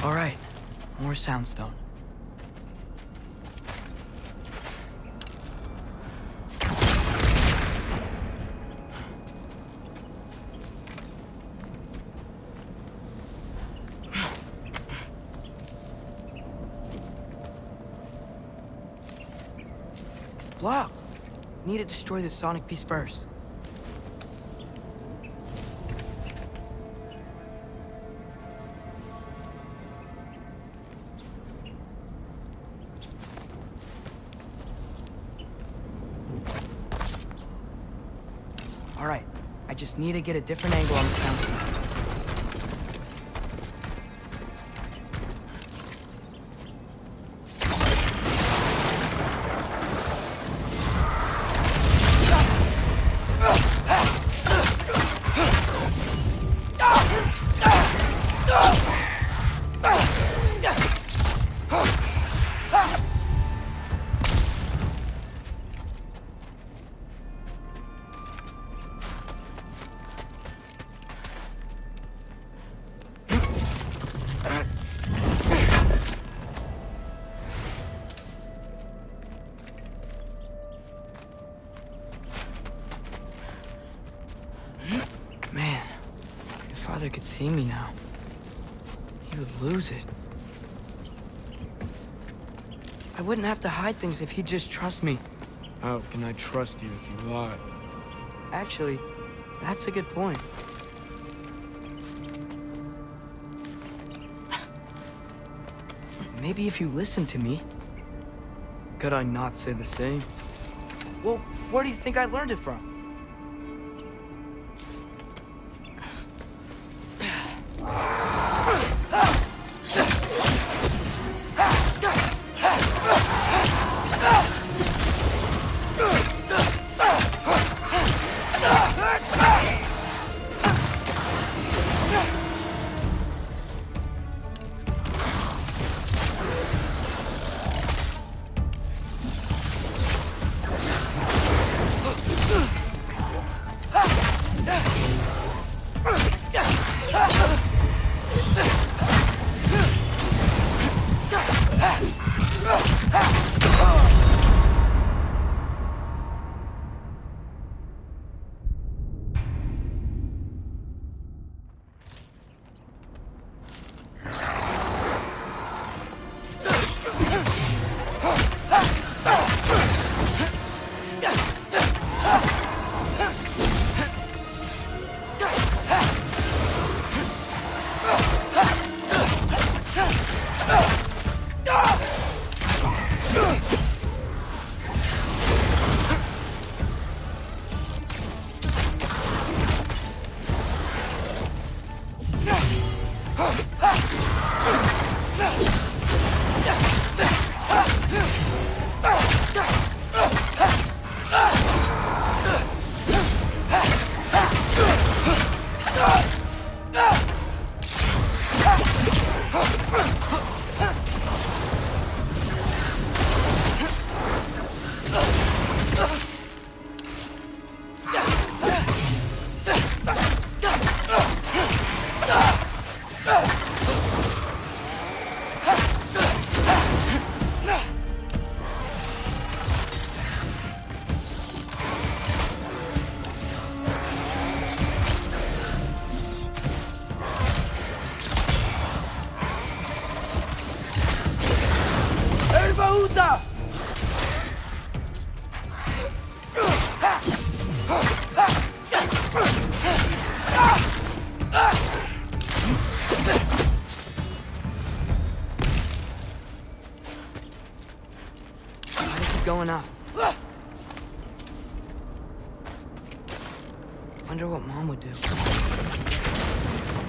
All right, more soundstone. Block. Need to destroy the sonic piece first. All right, I just need to get a different angle on the soundstone. Man, if Father could see me now, he would lose it. I wouldn't have to hide things if he'd just trust me. How can I trust you if you lie? Actually, that's a good point. Maybe if you listened to me. Could I not say the same? Well, where do you think I learned it from? Going up. Wonder what Mom would do.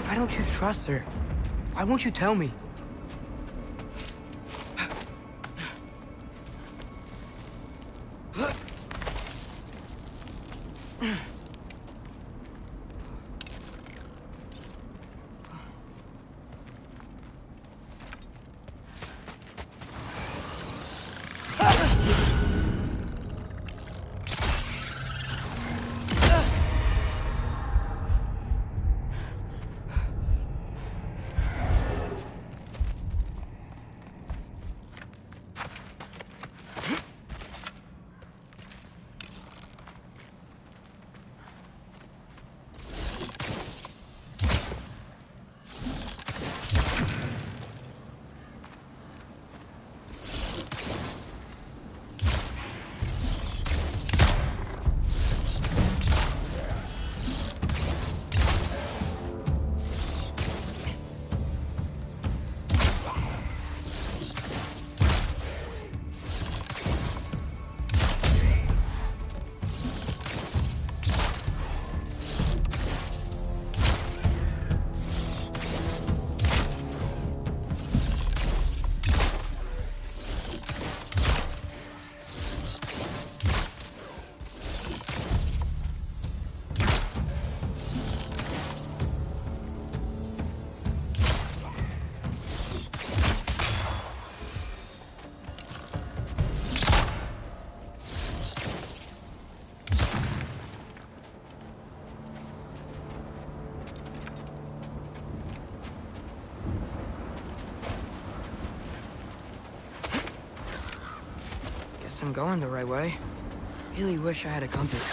Why don't you trust her? Why won't you tell me? I'm going the right way. Really wish I had a compass.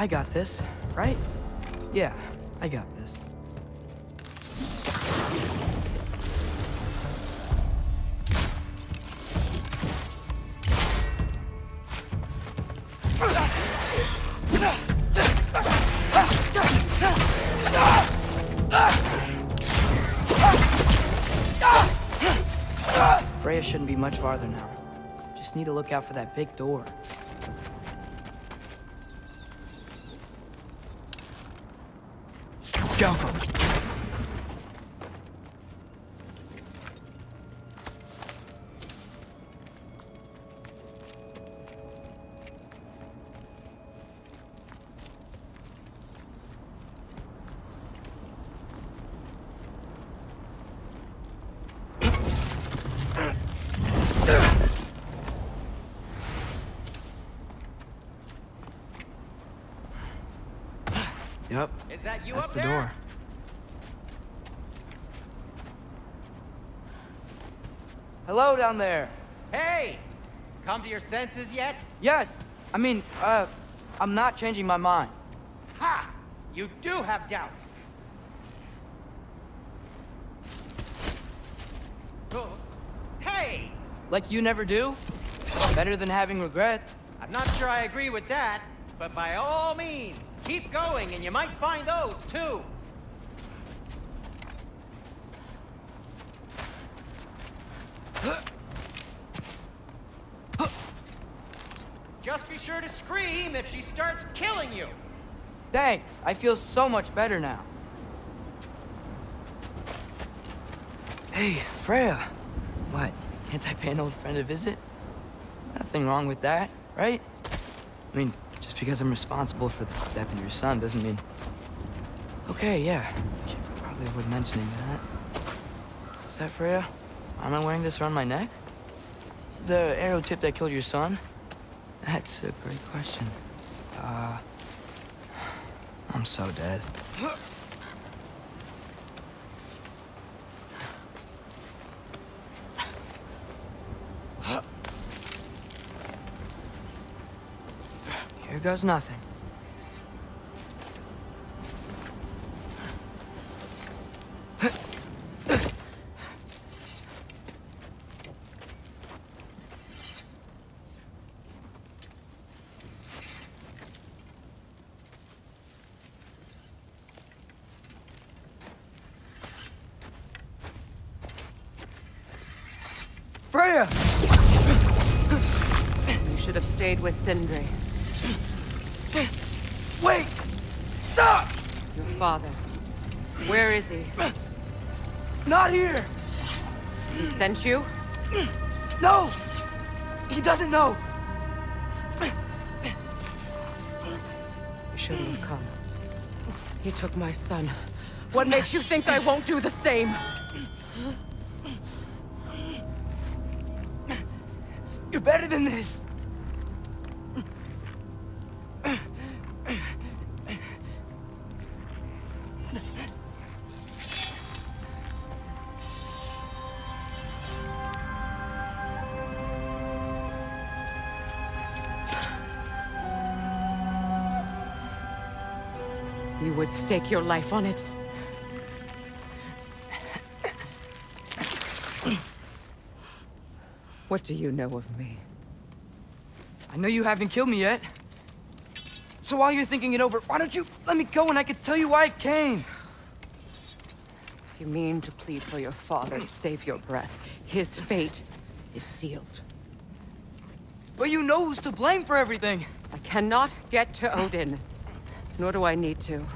I got this, right? Yeah, I got this. Freya shouldn't be much farther now. Just need to look out for that big door. Go! Yep. Is that you That's up the there? door. Hello down there. Hey! Come to your senses yet? Yes. I mean, I'm not changing my mind. Ha! You do have doubts. Oh. Hey! Like you never do? Better than having regrets. I'm not sure I agree with that, but by all means, keep going and you might find those too. Just be sure to scream if she starts killing you. Thanks. I feel so much better now. Hey, Freya. What? Can't I pay an old friend a visit? Nothing wrong with that, right? I mean, just because I'm responsible for the death of your son doesn't mean... Okay, yeah. Should probably avoid mentioning that. Is that Freya? Am I wearing this around my neck? The arrow tip that killed your son? That's a great question. I'm so dead. Here goes nothing. Freya! You should have stayed with Sindri. Wait! Stop! Your father. Where is he? Not here! He sent you? No! He doesn't know! You shouldn't have come. He took my son. What makes you think I won't do the same? You're better than this! You would stake your life on it? What do you know of me? I know you haven't killed me yet. So while you're thinking it over, why don't you let me go and I can tell you why I came? You mean to plead for your father, save your breath. His fate is sealed. But you know who's to blame for everything. I cannot get to Odin. Nor do I need to.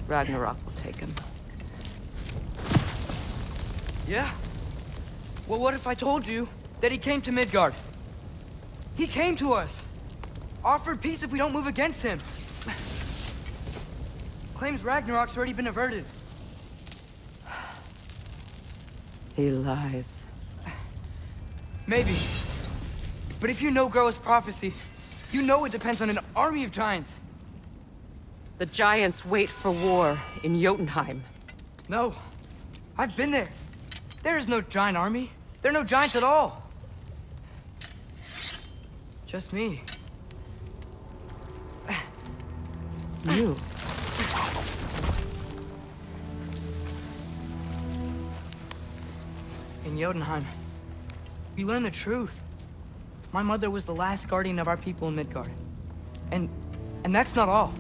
Ragnarok will take him. Yeah? Well, what if I told you that he came to Midgard? He came to us. Offered peace if we don't move against him. Claims Ragnarok's already been averted. He lies. Maybe. But if you know Groa's prophecy, you know it depends on an army of giants. The giants wait for war in Jotunheim. No. I've been there. There is no giant army. There are no giants at all. Just me. You? In Jotunheim, we learn the truth. My mother was the last guardian of our people in Midgard. And that's not all.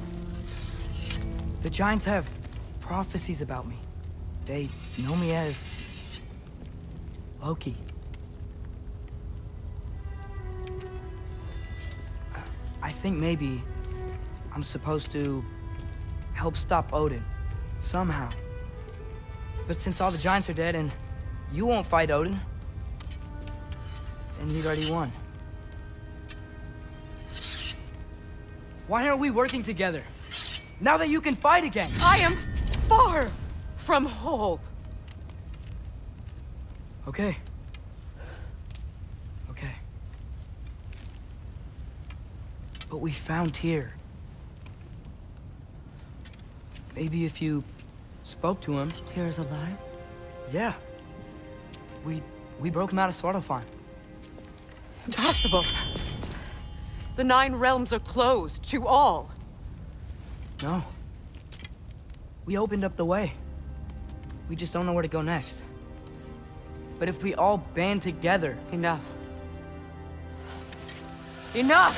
The giants have prophecies about me. They know me as Loki. think maybe I'm supposed to help stop Odin, somehow. But since all the giants are dead and you won't fight Odin, then you'd already won. Why aren't we working together? Now that you can fight again! I am far from whole. Okay. Okay. But we found Tyr. Maybe if you spoke to him. Tyr's alive? Yeah. We broke him out of Svartalfheim. Impossible. The 9 realms are closed to all. No. We opened up the way. We just don't know where to go next. But if we all band together... Enough. Enough!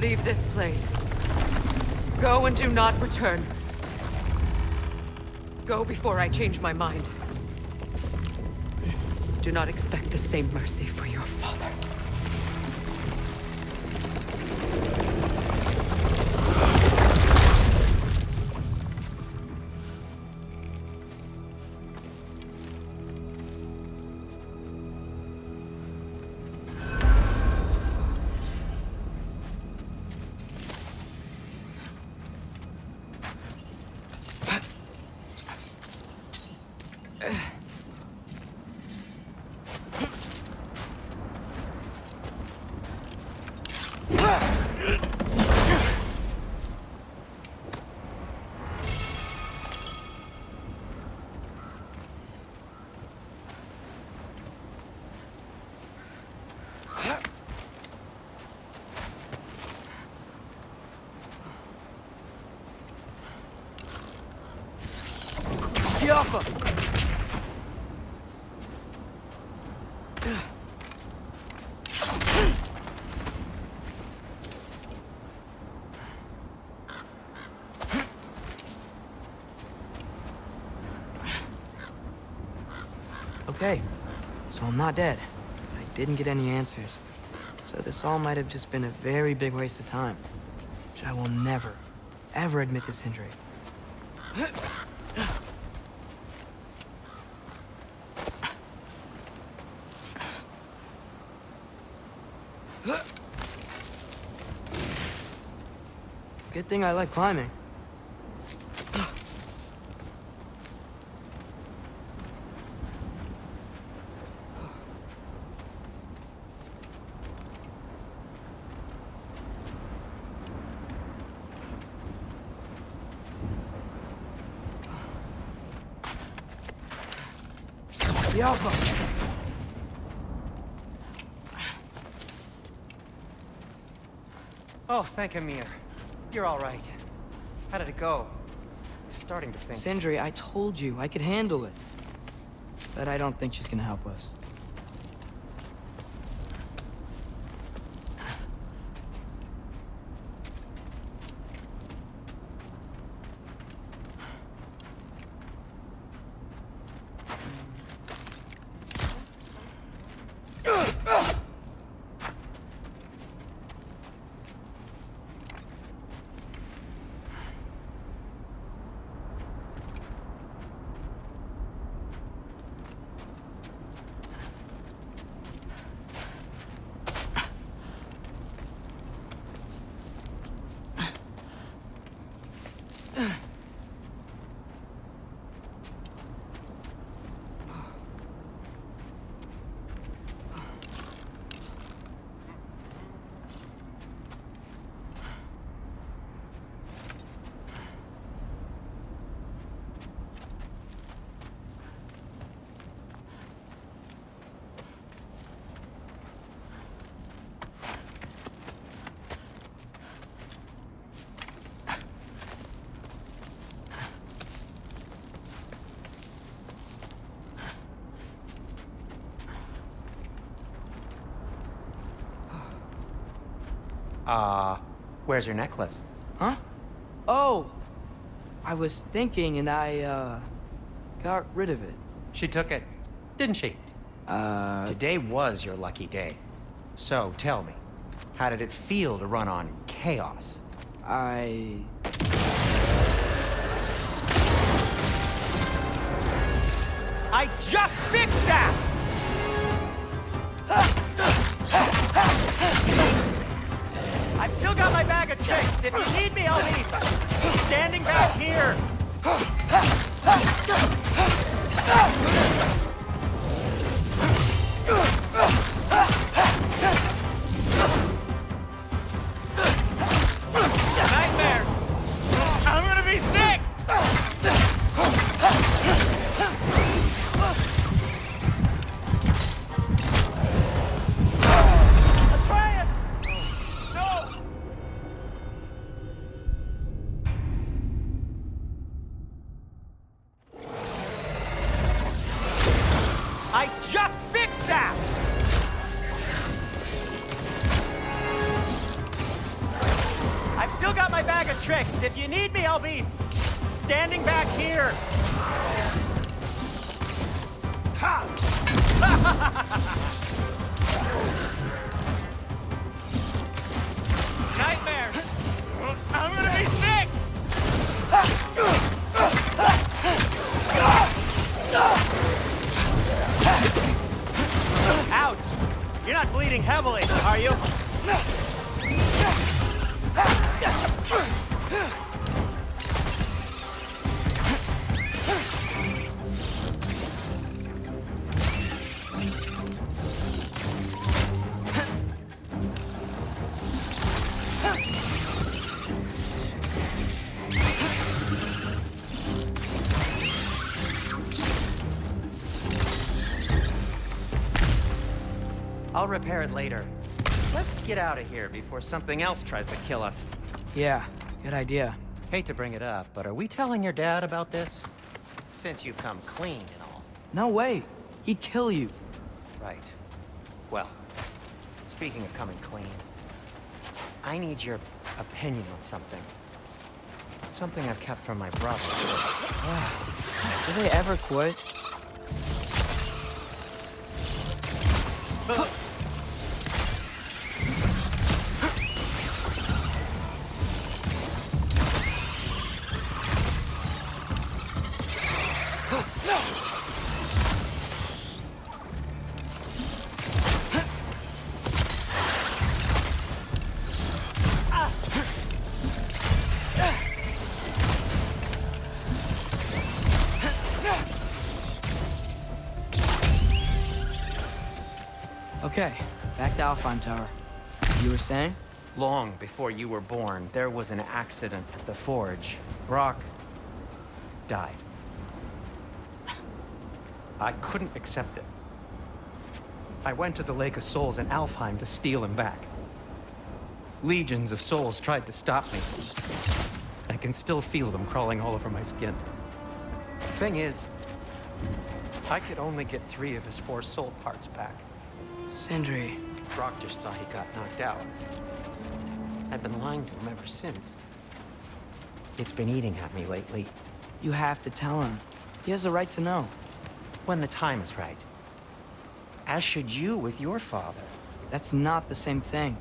Leave this place. Go and do not return. Go before I change my mind. Do not expect the same mercy for your father. Okay, so I'm not dead. I didn't get any answers. So this all might have just been a very big waste of time. Which I will never, ever admit to Sindri. It's a good thing I like climbing. The Alpha! Oh, thank Amir. You're all right. How did it go? I'm starting to think. Sindri, I told you I could handle it. But I don't think she's gonna help us. Where's your necklace? Huh? Oh! I was thinking and I, got rid of it. She took it, didn't she? Today was your lucky day. So, tell me, how did it feel to run on chaos? I just fixed that! I've still got my bag of tricks. If you need me, I'll be standing back here. Nightmare! I'm gonna be sick! Atreus! No! I just fixed that! I've still got my bag of tricks. If you need me, I'll be standing back here. Ha! Nightmare! I'm gonna be sick! Ouch! You're not bleeding heavily, are you? I'll repair it later. Let's get out of here before something else tries to kill us. Yeah, good idea. Hate to bring it up, but are we telling your dad about this? Since you've come clean and all. No way. He'd kill you. Right. Well, speaking of coming clean, I need your opinion on something. Something I've kept from my brother. Do they ever quit? Okay, back to Alpine Tower. You were saying? Long before you were born, there was an accident at the forge. Brock died. I couldn't accept it. I went to the Lake of Souls in Alfheim to steal him back. Legions of souls tried to stop me. I can still feel them crawling all over my skin. The thing is, I could only get 3 of his 4 soul parts back. Sindri. Brock just thought he got knocked out. I've been lying to him ever since. It's been eating at me lately. You have to tell him. He has a right to know. When the time is right. As should you with your father. That's not the same thing.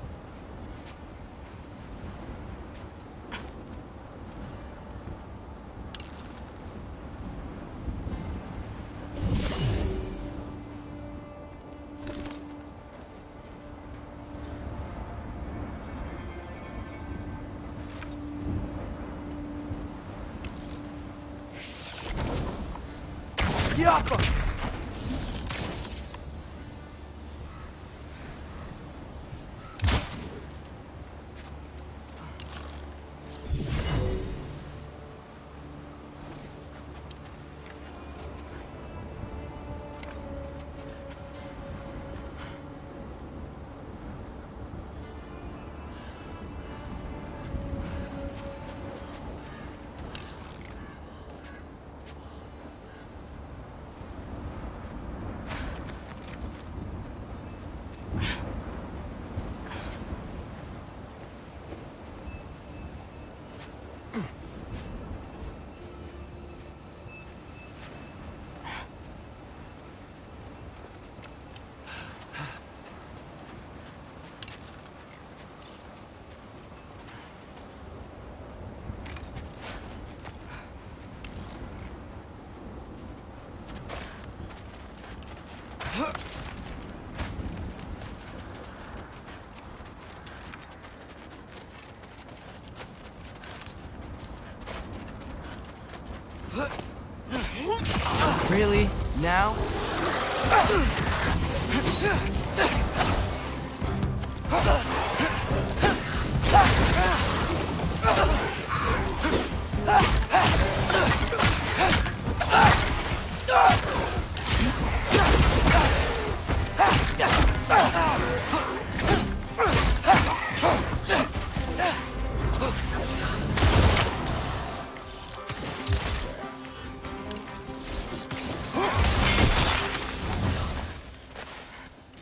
Really? Now?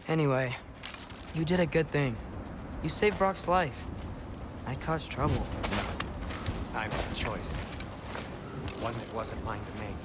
Anyway, you did a good thing. You saved Brock's life. I caused trouble. I made a choice. One that wasn't mine to make.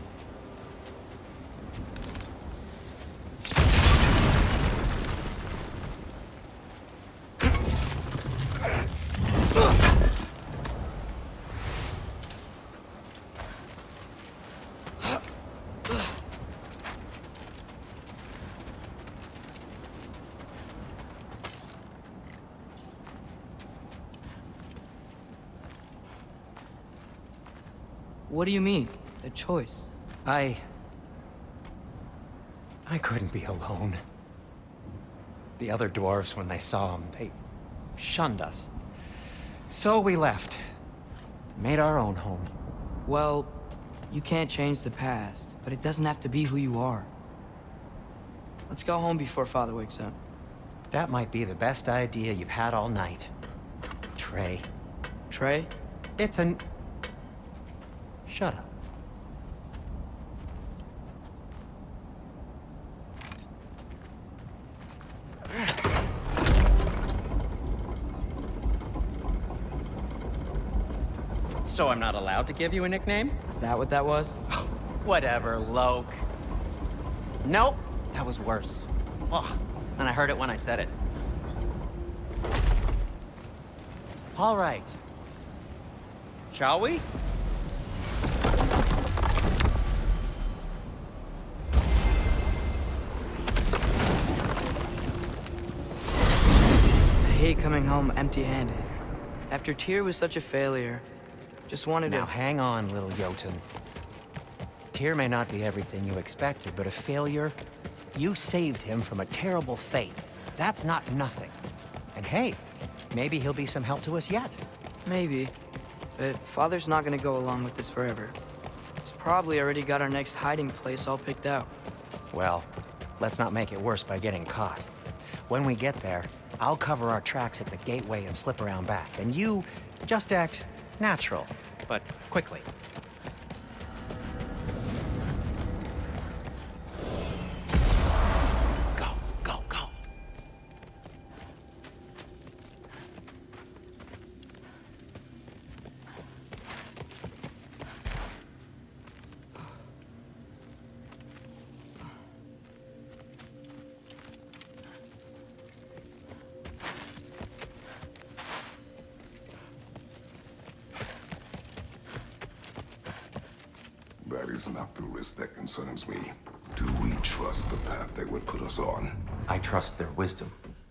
What do you mean? A choice? I couldn't be alone. The other dwarves, when they saw him, they shunned us. So we left. Made our own home. Well, you can't change the past, but it doesn't have to be who you are. Let's go home before Father wakes up. That might be the best idea you've had all night. Trey. Trey? It's an... Shut up. So I'm not allowed to give you a nickname? Is that what that was? Whatever, Loke. Nope, that was worse. Ugh, and I heard it when I said it. All right. Shall we? I hate coming home empty-handed. After Tyr was such a failure, just wanted Now to... hang on, little Jotun. Tyr may not be everything you expected, but a failure? You saved him from a terrible fate. That's not nothing. And hey, maybe he'll be some help to us yet. Maybe. But Father's not gonna go along with this forever. He's probably already got our next hiding place all picked out. Well, let's not make it worse by getting caught. When we get there, I'll cover our tracks at the gateway and slip around back. And you just act natural, but quickly. Go, go, go. That is not the risk that concerns me. Do we trust the path they would put us on? I trust their wisdom,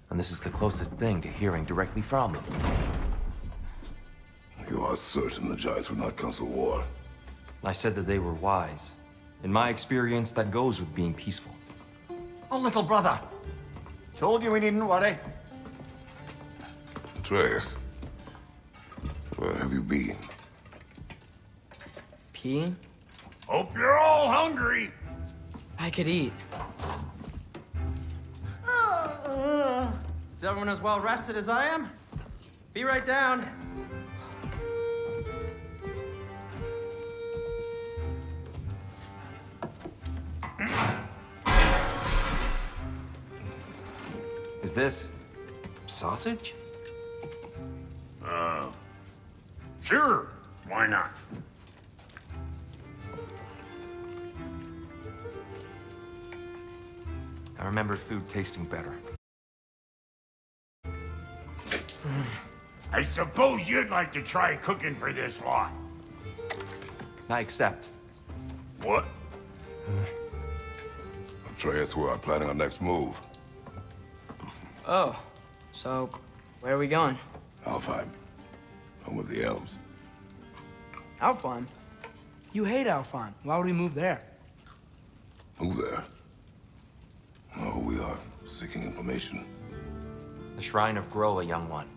and this is the closest thing to hearing directly from them. You are certain the Giants would not counsel war? I said that they were wise. In my experience, that goes with being peaceful. Oh, little brother. Told you we needn't worry. Atreus, where have you been? Peeing? Hope you're all hungry. I could eat. Is everyone as well rested as I am? Be right down. Is this sausage? Sure. Why not? I remember food tasting better. I suppose you'd like to try cooking for this lot. I accept. What? Atreus, we are planning our next move. Oh, so where are we going? Alfheim, home of the elves. Alfheim? You hate Alphon. Why would we move there? Who there? Oh, we are seeking information. The Shrine of Groa, young one.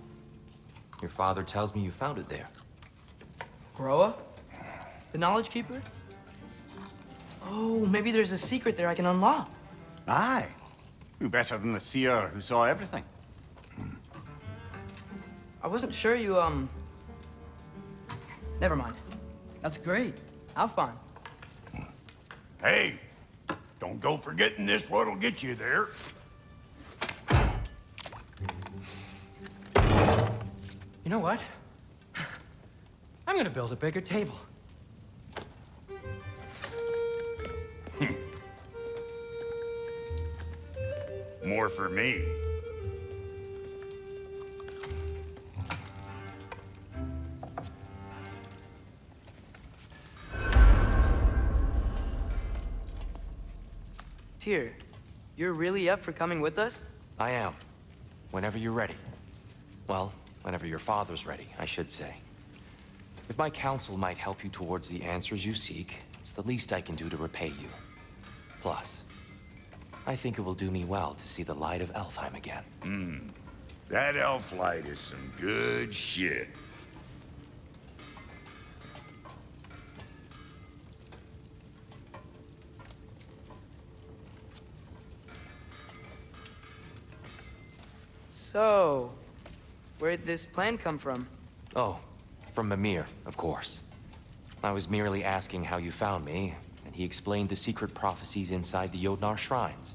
Your father tells me you found it there. Groa? The Knowledge Keeper? Oh, maybe there's a secret there I can unlock. Aye. Who better than the seer who saw everything? I wasn't sure you, Never mind. That's great. Alphon. Hey, don't go forgetting this what'll get you there. You know what? I'm gonna build a bigger table. More for me. Tyr, you're really up for coming with us? I am. Whenever you're ready. Well, whenever your father's ready, I should say. If my counsel might help you towards the answers you seek, it's the least I can do to repay you. Plus, I think it will do me well to see the light of Elfheim again. That elf light is some good shit. So, where'd this plan come from? Oh, from Mimir, of course. I was merely asking how you found me, and he explained the secret prophecies inside the Jotnar shrines.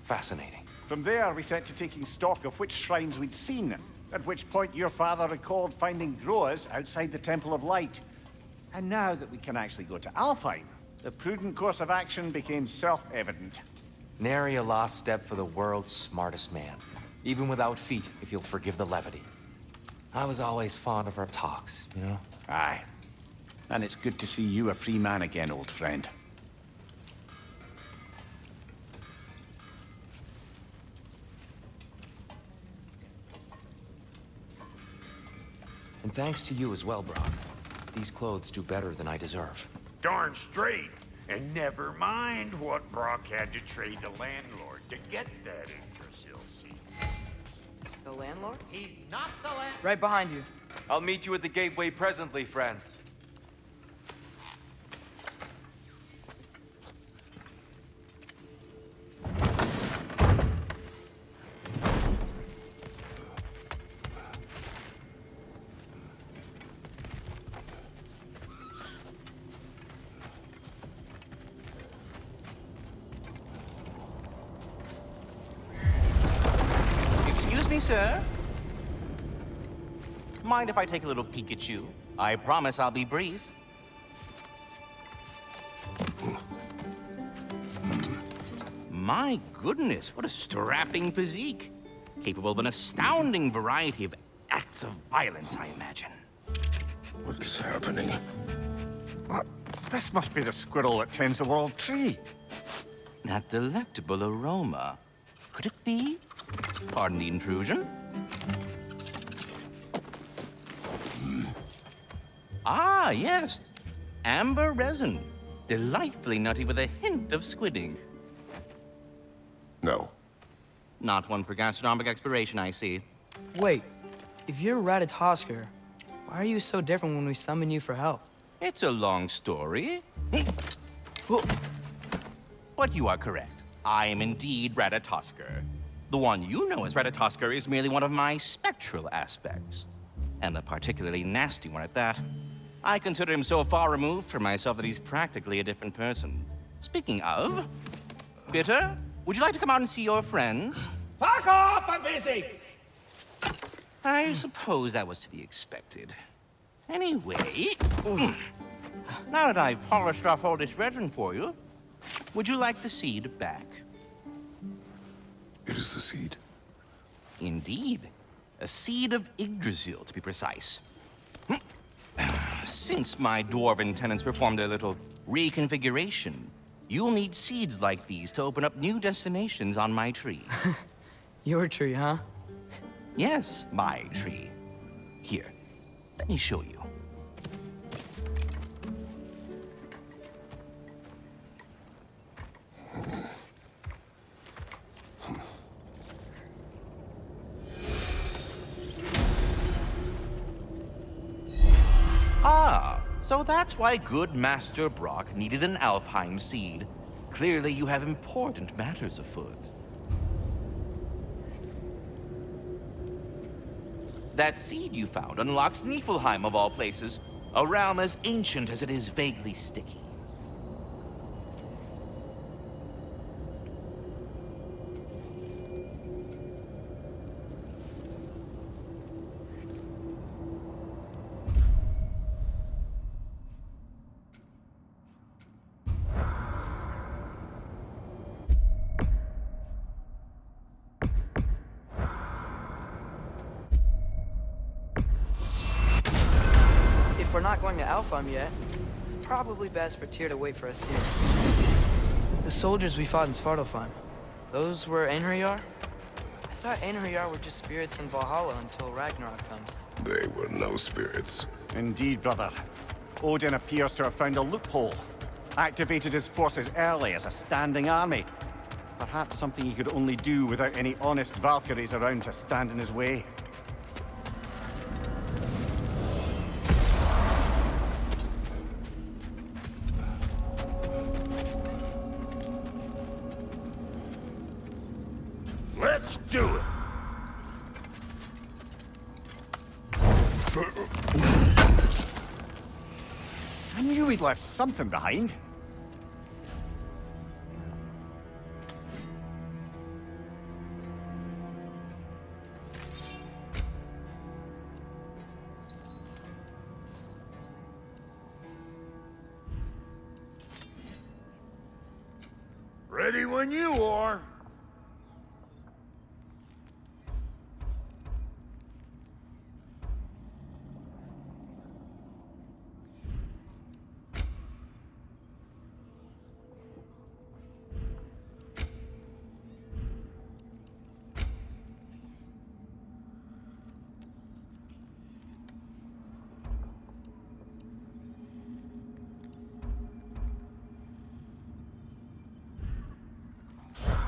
Fascinating. From there, we set to taking stock of which shrines we'd seen, at which point your father recalled finding Groas outside the Temple of Light. And now that we can actually go to Alfheim, the prudent course of action became self-evident. Nary a lost step for the world's smartest man. Even without feet, if you'll forgive the levity. I was always fond of our talks, you know? Aye. And it's good to see you a free man again, old friend. And thanks to you as well, Brock. These clothes do better than I deserve. Darn straight. And never mind what Brock had to trade the landlord to get that Yggdrasil seat. The landlord? He's not the land. Right behind you. I'll meet you at the gateway presently, friends. Excuse me, sir. Mind if I take a little peek at you? I promise I'll be brief. My goodness, what a strapping physique. Capable of an astounding variety of acts of violence, I imagine. What is happening? What? This must be the squirrel that tends the world tree. That delectable aroma. Could it be? Pardon the intrusion. Ah, yes. Amber resin. Delightfully nutty with a hint of squidding. No. Not one for gastronomic exploration, I see. Wait, if you're Ratatoskr, why are you so different when we summon you for help? It's a long story. But you are correct. I am indeed Ratatoskr. The one you know as Ratatoskr is merely one of my spectral aspects. And a particularly nasty one at that. I consider him so far removed from myself that he's practically a different person. Speaking of... Bitter, would you like to come out and see your friends? Fuck off! I'm busy! I suppose that was to be expected. Anyway... Now that I've polished off all this resin for you, would you like the seed back? It is the seed. Indeed. A seed of Yggdrasil, to be precise. Since my dwarven tenants performed their little reconfiguration, you'll need seeds like these to open up new destinations on my tree. Your tree, huh? Yes, my tree. Here, let me show you. So that's why good Master Brock needed an Alfheim seed. Clearly you have important matters afoot. That seed you found unlocks Niflheim of all places, a realm as ancient as it is vaguely sticky. If we're not going to Alfheim yet, it's probably best for Tyr to wait for us here. The soldiers we fought in Svartalfheim, those were Einherjar? I thought Einherjar were just spirits in Valhalla until Ragnarok comes. They were no spirits. Indeed, brother. Odin appears to have found a loophole. Activated his forces early as a standing army. Perhaps something he could only do without any honest Valkyries around to stand in his way. Let's do it. I knew he'd left something behind. Ready when you are.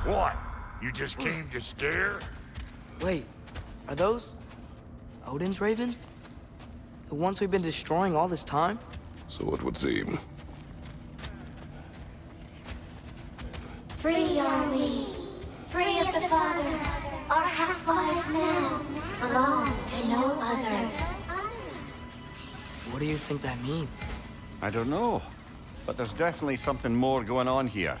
What? You just came to stare? Wait, are those Odin's ravens? The ones we've been destroying all this time? So it would seem. Free are we, free of the Father. Our half-lives now belong to no other. What do you think that means? I don't know, but there's definitely something more going on here.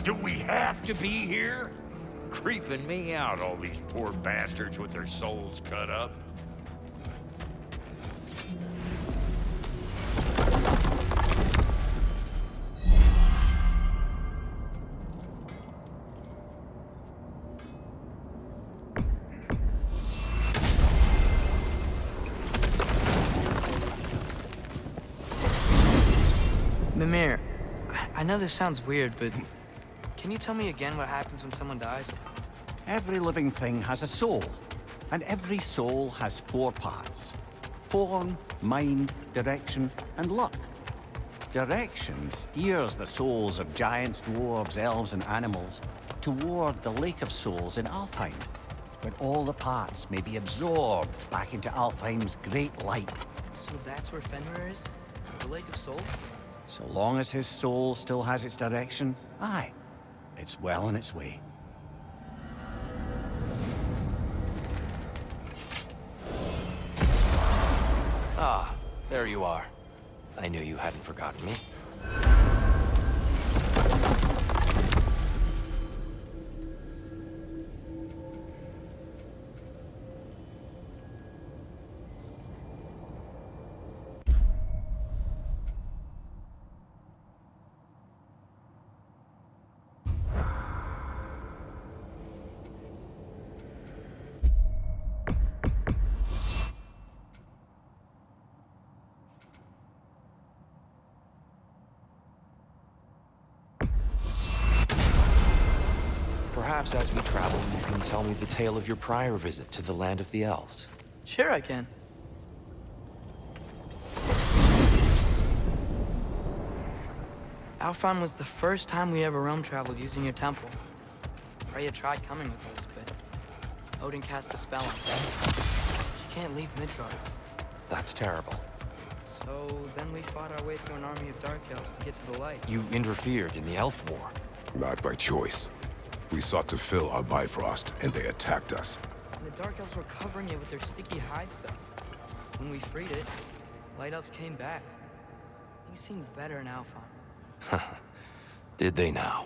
Do we have to be here? Creeping me out, all these poor bastards with their souls cut up. Mimir, I know this sounds weird, but can you tell me again what happens when someone dies? Every living thing has a soul, and every soul has 4 parts. Form, mind, direction, and luck. Direction steers the souls of giants, dwarves, elves, and animals toward the Lake of Souls in Alfheim, where all the parts may be absorbed back into Alfheim's great light. So that's where Fenrir is? The Lake of Souls? So long as his soul still has its direction, aye, it's well on its way. Ah, there you are. I knew you hadn't forgotten me. Perhaps as we travel, you can tell me the tale of your prior visit to the land of the elves. Sure I can. Alfheim was the first time we ever realm traveled using your temple. Freya tried coming with us, but Odin cast a spell on her. She can't leave Midgard. That's terrible. So then we fought our way through an army of Dark Elves to get to the light. You interfered in the Elf War. Not by choice. We sought to fill our Bifrost, and they attacked us. And the Dark Elves were covering it with their sticky hive stuff. When we freed it, Light Elves came back. Things seemed better in Alfheim. Did they now?